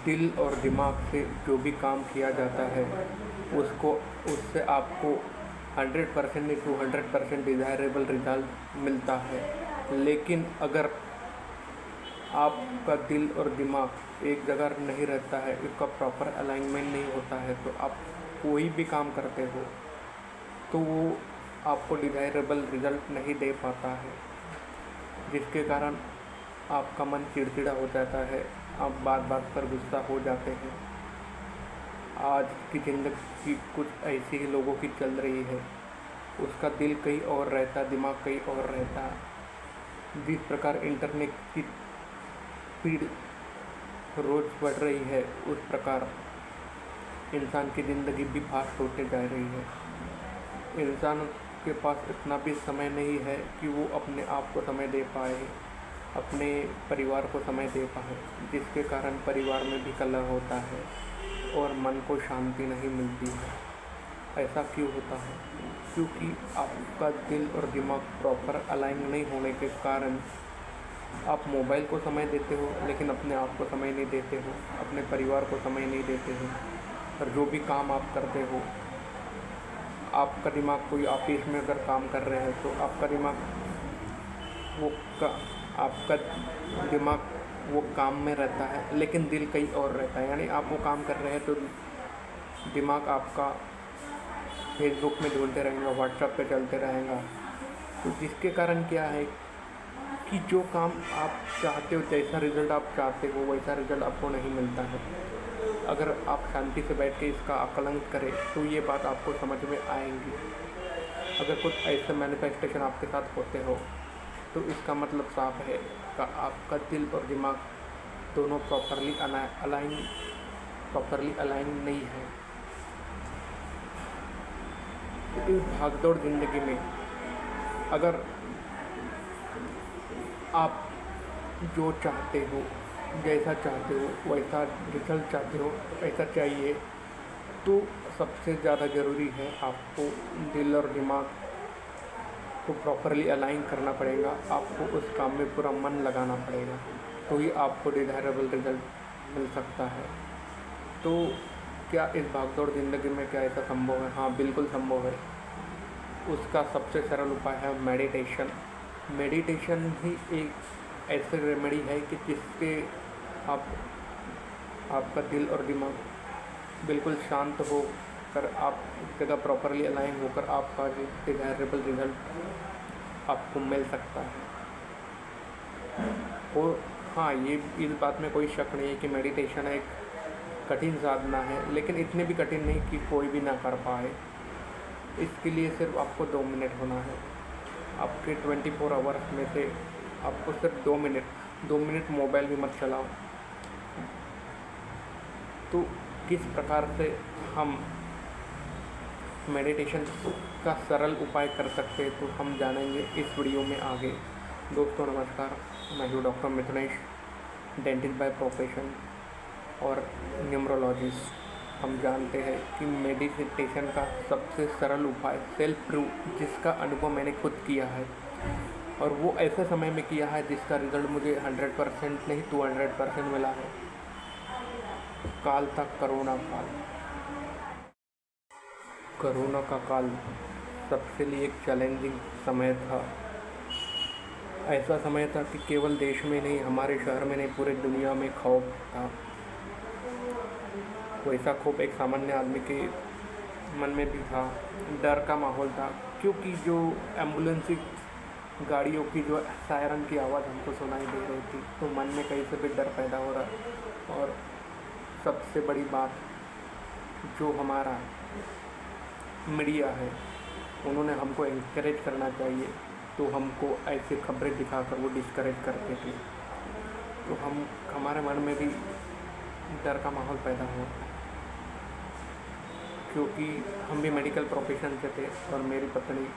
दिल और दिमाग से जो भी काम किया जाता है उसको उससे आपको 100% नहीं 200% डिज़ायरेबल रिजल्ट मिलता है। लेकिन अगर आपका दिल और दिमाग एक जगह नहीं रहता है, उसका प्रॉपर अलाइनमेंट नहीं होता है, तो आप कोई भी काम करते हो तो वो आपको डिज़ायरेबल रिज़ल्ट नहीं दे पाता है, जिसके कारण आपका मन चिड़चिड़ा हो जाता है, आप बात बात पर गुस्सा हो जाते हैं। आज की ज़िंदगी कुछ ऐसी ही लोगों की चल रही है, उसका दिल कहीं और रहता, दिमाग कहीं और रहता। जिस प्रकार इंटरनेट की स्पीड रोज़ बढ़ रही है, उस प्रकार इंसान की ज़िंदगी भी फास्ट होते जा रही है। इंसान के पास इतना भी समय नहीं है कि वो अपने आप को समय दे पाए, अपने परिवार को समय दे पाए, जिसके कारण परिवार में भी कलह होता है और मन को शांति नहीं मिलती है। ऐसा क्यों होता है? क्योंकि आपका दिल और दिमाग प्रॉपर अलाइन नहीं होने के कारण आप मोबाइल को समय देते हो, लेकिन अपने आप को समय नहीं देते हो, अपने परिवार को समय नहीं देते हो। और जो भी काम आप करते हो, आपका दिमाग कोई ऑफिस में अगर काम कर रहे हैं तो आपका दिमाग वो काम में रहता है, लेकिन दिल कहीं और रहता है। यानी आप वो काम कर रहे हैं तो दिमाग आपका फेसबुक में ढूंढते रहेगा, व्हाट्सएप पे चलते रहेगा। तो जिसके कारण क्या है कि जो काम आप चाहते हो, जैसा रिज़ल्ट आप चाहते हो, वैसा रिज़ल्ट आपको नहीं मिलता है। अगर आप शांति से बैठ के इसका आकलन करें तो ये बात आपको समझ में आएंगी। अगर कुछ ऐसे मैनिफेस्टेशन आपके साथ होते हो तो इसका मतलब साफ है कि आपका दिल और दिमाग दोनों प्रॉपरली अलाइन नहीं है। इस भागदौड़ ज़िंदगी में अगर आप जो चाहते हो, जैसा चाहते हो, वैसा रिजल्ट चाहते हो, ऐसा चाहिए, तो सबसे ज़्यादा ज़रूरी है आपको दिल और दिमाग को प्रॉपरली अलाइन करना पड़ेगा। आपको उस काम में पूरा मन लगाना पड़ेगा, तो ही आपको डिज़ायरेबल रिजल्ट मिल सकता है। तो क्या इस भागदौड़ ज़िंदगी में क्या ऐसा संभव है? हाँ, बिल्कुल संभव है। उसका सबसे सरल उपाय है मेडिटेशन। मेडिटेशन ही एक ऐसी रेमेडी है कि जिससे आपका दिल और दिमाग बिल्कुल शांत हो कर आप एक जगह प्रॉपरली अलाइन होकर आपका डिज़ायरेबल रिज़ल्ट आपको मिल सकता है। और हाँ, ये इस बात में कोई शक नहीं है कि मेडिटेशन एक कठिन साधना है, लेकिन इतनी भी कठिन नहीं कि कोई भी ना कर पाए। इसके लिए सिर्फ आपको 2 मिनट होना है। आपके 24 आवर्स में से आपको सिर्फ 2 मिनट मोबाइल भी मत चलाओ। तो किस प्रकार से हम मेडिटेशन का सरल उपाय कर सकते हैं तो हम जानेंगे इस वीडियो में आगे। दोस्तों नमस्कार, मैं हूँ डॉक्टर मिथुनेश, डेंटिस्ट बाय प्रोफेशन और न्यूमरोलॉजिस्ट। हम जानते हैं कि मेडिटेशन का सबसे सरल उपाय सेल्फ ट्रू, जिसका अनुभव मैंने खुद किया है और वो ऐसे समय में किया है जिसका रिज़ल्ट मुझे 100% नहीं 200% मिला है। काल था कोरोना काल। कोरोना का काल सबके लिए एक चैलेंजिंग समय था। ऐसा समय था कि केवल देश में नहीं, हमारे शहर में नहीं, पूरे दुनिया में खौफ था। वैसा खौफ एक सामान्य आदमी के मन में भी था, डर का माहौल था, क्योंकि जो एम्बुलेंस की गाड़ियों की जो सायरन की आवाज़ हमको सुनाई दे रही थी, तो मन में कहीं से भी डर पैदा हो रहा। और सबसे बड़ी बात, जो हमारा मीडिया है, उन्होंने हमको इंकरेज करना चाहिए, तो हमको ऐसी खबरें दिखाकर वो डिस्करेज करते थे। तो हमारे मन में भी डर का माहौल पैदा हुआ, क्योंकि हम भी मेडिकल प्रोफेशन से थे और मेरी पत्नी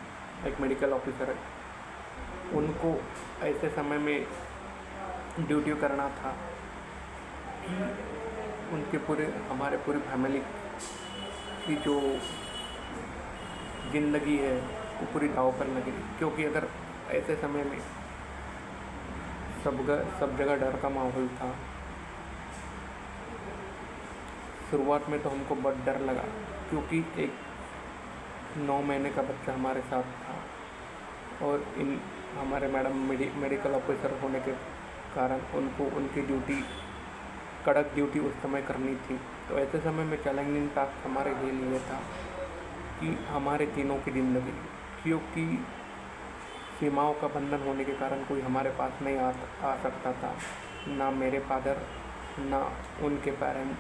एक मेडिकल ऑफिसर है। उनको ऐसे समय में ड्यूटी करना था कि हमारे पूरी फैमिली की जो ज़िंदगी है वो पूरी दांव पर लगी। क्योंकि अगर ऐसे समय में सब जगह डर का माहौल था, शुरुआत में तो हमको बहुत डर लगा, क्योंकि एक 9 महीने का बच्चा हमारे साथ था और हमारे मैडम मेडिकल ऑफिसर होने के कारण उनको उनकी ड्यूटी, कड़क ड्यूटी उस समय करनी थी। तो ऐसे समय में चैलेंजिंग टास्क हमारे लिए था कि हमारे तीनों की ज़िंदगी, क्योंकि सीमाओं का बंधन होने के कारण कोई हमारे पास नहीं आ सकता था, ना मेरे फादर ना उनके पेरेंट,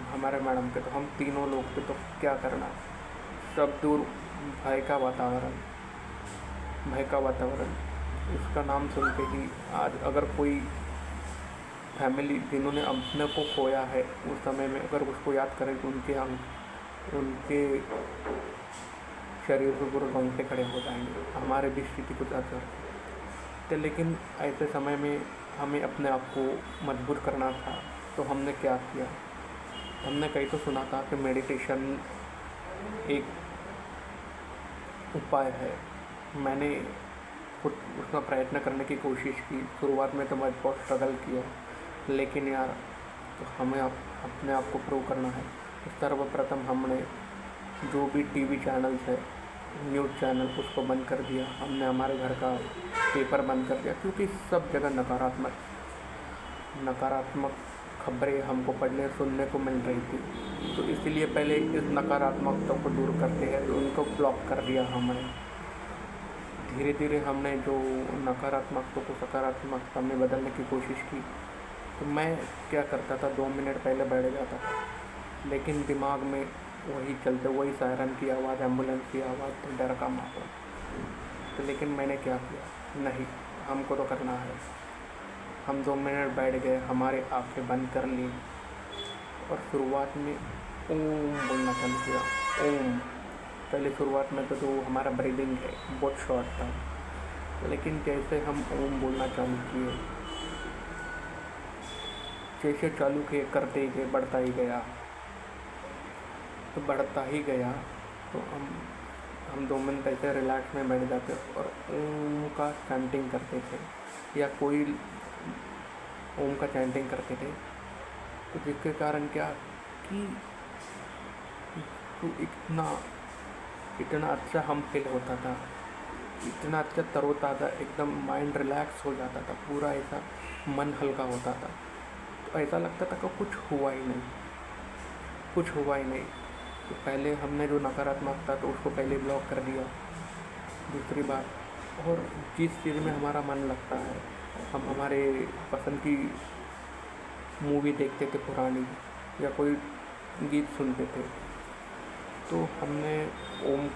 हमारे मैडम के। तो हम तीनों लोग थे, तो क्या करना, सब दूर भय का वातावरण। उसका नाम सुन के ही आज अगर कोई फैमिली जिन्होंने अपने को खोया है उस समय में अगर उसको याद करें तो उनके शरीर पर पूरे रोंगटे खड़े हो जाएंगे। हमारे भी स्थिति कुछ ऐसा तो, लेकिन ऐसे समय में हमें अपने आप को मजबूर करना था। तो हमने क्या किया, हमने कहीं तो सुना था कि मेडिटेशन एक उपाय है। मैंने खुद उसका प्रयत्न करने की कोशिश की। शुरुआत में तो मैं बहुत स्ट्रगल किया, लेकिन यार तो हमें अपने आप को प्रूव करना है। तो सर्वप्रथम हमने जो भी टीवी चैनल्स है, न्यूज़ चैनल, उसको बंद कर दिया। हमने हमारे घर का पेपर बंद कर दिया, क्योंकि सब जगह नकारात्मक खबरें हमको पढ़ने सुनने को मिल रही थी। तो इसलिए पहले इस नकारात्मकता को दूर करते हैं, तो उनको ब्लॉक कर दिया हमने। धीरे धीरे हमने जो नकारात्मकता को सकारात्मकता में बदलने की कोशिश की। तो मैं क्या करता था, 2 मिनट पहले बैठ जाता था, लेकिन दिमाग में वही चलते, वही सायरन की आवाज़, एम्बुलेंस की आवाज़, तो डर का माहौल। तो लेकिन मैंने क्या किया, नहीं हमको तो करना है। हम 2 मिनट बैठ गए, हमारे आँखें बंद कर ली और शुरुआत में ओम बोलना चालू किया। ओम पहले शुरुआत में तो जो हमारा ब्रीदिंग है बहुत शॉर्ट था, लेकिन जैसे हम ओम बोलना चालू किए, जैसे चालू किए करते ही गए, बढ़ता ही गया। तो बढ़ता ही गया तो हम 2 मिनट ऐसे रिलैक्स में बैठ जाते और ओम का चैंटिंग करते थे, या कोई ओम का चैंटिंग करते थे। तो जिसके कारण क्या कि तो इतना अच्छा हम फील होता था, इतना अच्छा तरोताज़ा, एकदम माइंड रिलैक्स हो जाता था, पूरा ऐसा मन हल्का होता था। तो ऐसा लगता था कि कुछ हुआ ही नहीं। तो पहले हमने जो नकारात्मक था तो उसको पहले ब्लॉक कर दिया। दूसरी बात, और जिस चीज़ में हमारा मन लगता है, हम हमारे पसंद की मूवी देखते थे पुरानी, या कोई गीत सुनते थे, तो हमने ओम,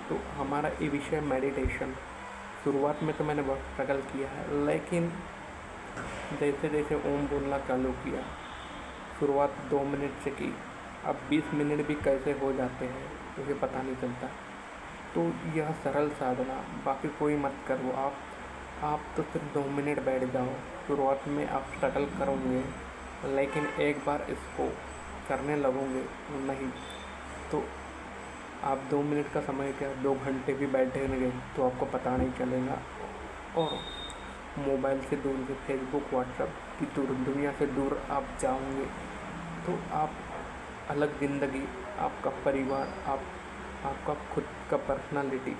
तो हमारा ये विषय मेडिटेशन। शुरुआत में तो मैंने बहुत स्ट्रगल किया है, लेकिन जैसे जैसे ओम बोलना चालू किया, शुरुआत 2 मिनट से की, अब 20 मिनट भी कैसे हो जाते हैं मुझे पता नहीं चलता। तो यह सरल साधना, बाकी कोई मत करो, आप तो सिर्फ 2 मिनट बैठ जाओ। शुरुआत में आप स्ट्रगल करोगे, लेकिन एक बार इसको करने लगोगे नहीं तो आप 2 मिनट का समय क्या 2 घंटे भी बैठेंगे तो आपको पता नहीं चलेगा। और मोबाइल से दूर, से फेसबुक व्हाट्सएप की दुनिया से दूर आप जाओगे तो आप अलग ज़िंदगी, आपका परिवार, आपका खुद का पर्सनालिटी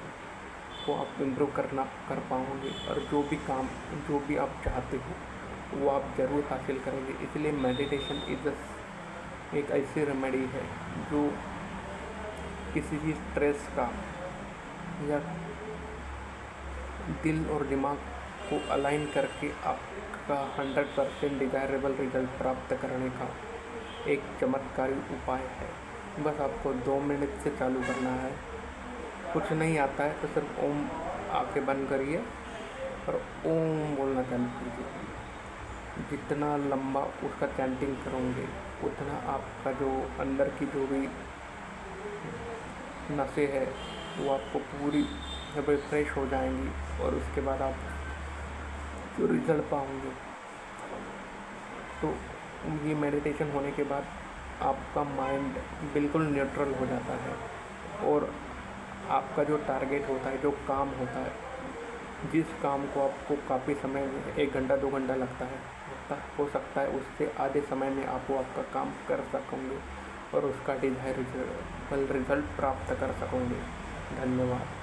को आप इम्प्रूव कर पाओगे, और जो भी आप चाहते हो वो आप ज़रूर हासिल करेंगे। इसलिए मेडिटेशन एक ऐसी रेमेडी है जो किसी भी स्ट्रेस का या दिल और दिमाग को अलाइन करके आपका 100% डिज़ायरेबल रिजल्ट प्राप्त करने का एक चमत्कारी उपाय है। बस आपको 2 मिनट से चालू करना है। कुछ नहीं आता है तो सिर्फ ओम, आंखें बंद करिए और ओम बोलना चालू कीजिए। जितना लंबा उसका चैंटिंग करोगे, उतना आपका जो अंदर की जो भी नसें है वो आपको पूरी रिफ्रेश हो जाएंगी, और उसके बाद आप जो रिजल्ट पाओगे। तो ये मेडिटेशन होने के बाद आपका माइंड बिल्कुल न्यूट्रल हो जाता है, और आपका जो टारगेट होता है, जो काम होता है, जिस काम को आपको काफ़ी समय में 1 घंटा 2 घंटा लगता है, हो सकता है उससे आधे समय में आप वो आपका काम कर सकोगे। और उसका डिज़ायरेबल रिजल्ट प्राप्त कर सकोगे। धन्यवाद।